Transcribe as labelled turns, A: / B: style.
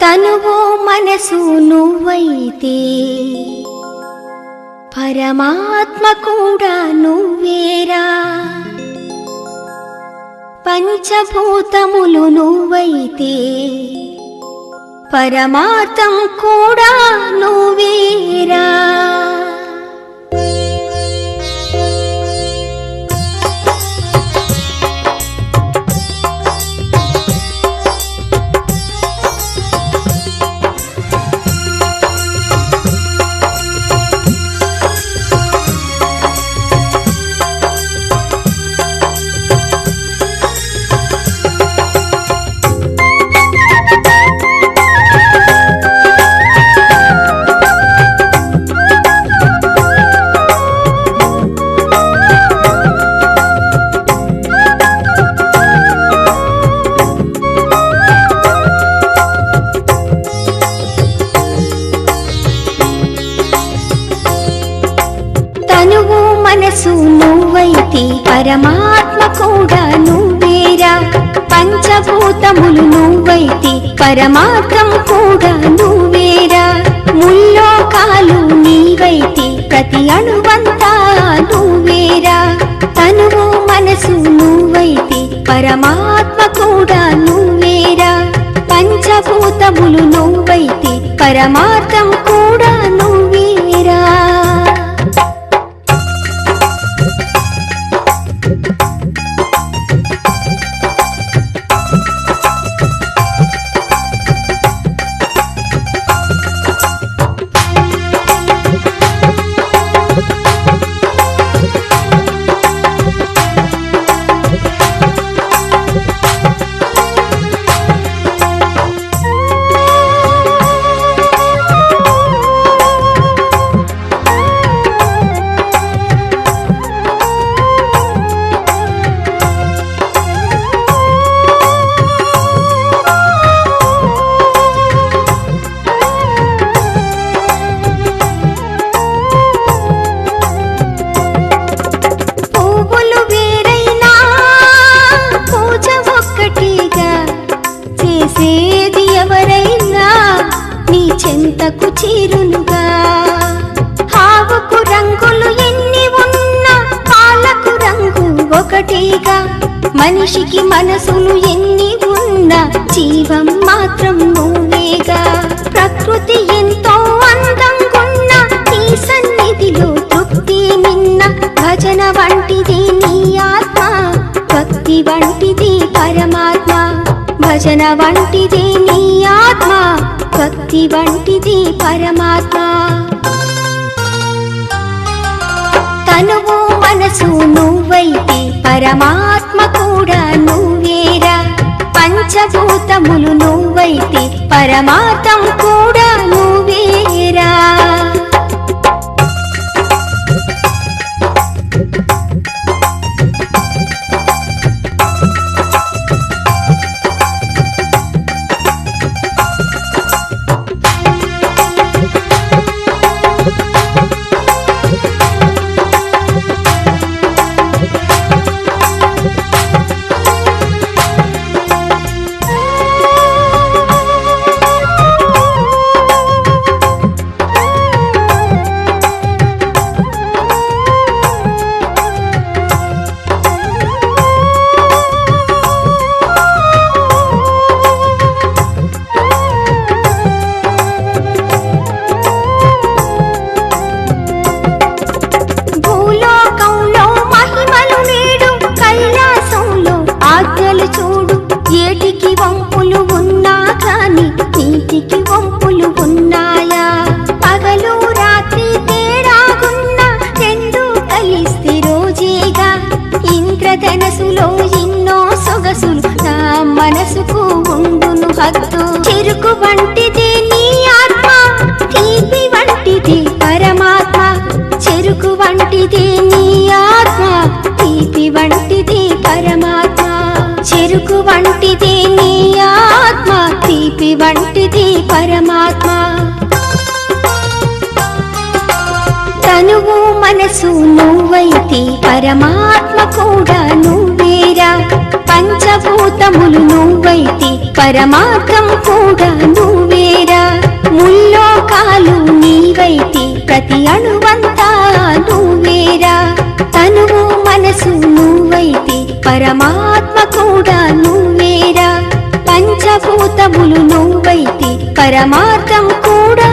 A: తనువు మనసు నువ్వైతే పరమాత్మ కూడా నువ్వేరా. పంచభూతములు నువ్వైతే పరమార్థం కూడా నువ్వేరా. మనసు నువ్వైతే పరమాత్మ కూడా నువ్వేరా. పంచభూతములు నువ్వైతే పరమాత్మం కూడా నువ్వేరా. ముల్లోకాలు నీవైతే ప్రతి అణువంతా నువ్వేరా. తనువు మనసు నువ్వైతే పరమాత్మ కూడా నువ్వేరా. పంచభూతములు నువ్వైతే పరమార్థం కూడా నువ్వేరా. చేసేది ఎవరైనా నీ చెంతకు చేరునుగా. హావుకు రంగులు ఎన్ని ఉన్నా పాలకు రంగు ఒకటేగా. మనిషికి మనసులు ఎన్ని ఉన్నా జీవం మాత్రం నువ్వేగా. ప్రకృతి ఎంతో అందంగున్న నీ సన్నిధిలో తృప్తి నిన్న. భజన వంటిది నీ ఆత్మ, భక్తి వంటిది పరమాత్మ. భజన వంటిది నీ ఆత్మ, భక్తి వంటిది పరమాత్మ. తనువు మనసు నువ్వైతే పరమాత్మ కూడా నువ్వేరా. పంచభూతములు నువ్వైతే పరమార్థం కూడా నువ్వేరా. చూడు ఏటికి వంపులు ఉన్నా కాని నీటికి వంపులు ఉన్నాయా. పగలు రాత్రి తేడాగున్నా రెండు కలిస్తే రోజేగా. ఇంద్రధనసులో ఎన్నో సొగసులు నా మనసుకు ఉండును హద్దు. చెరుకు వంటిది నీ ఆత్మ, తీపి వంటిది పరమాత్మ. చెరుకు వంటిది నీ ఆత్మ, తీపి వంటిది పరమాత్మ. చెరుకు వంటిది నీ ఆత్మ, తీపి వంటిది పరమాత్మ. తనువు మనసు నువ్వైతే పరమాత్మ కూడా నువ్వేరా. పంచభూతములు నువ్వైతే పరమార్థం కూడా నువ్వేరా. ముల్లోకాలు నీవైతే ప్రతి అణువంతా నువ్వేరా. తనువు మనసు నువ్వైతే పరమాత్మ కూడా నువ్వేరా. పంచభూతములు నువ్వైతే పరమార్థం కూడా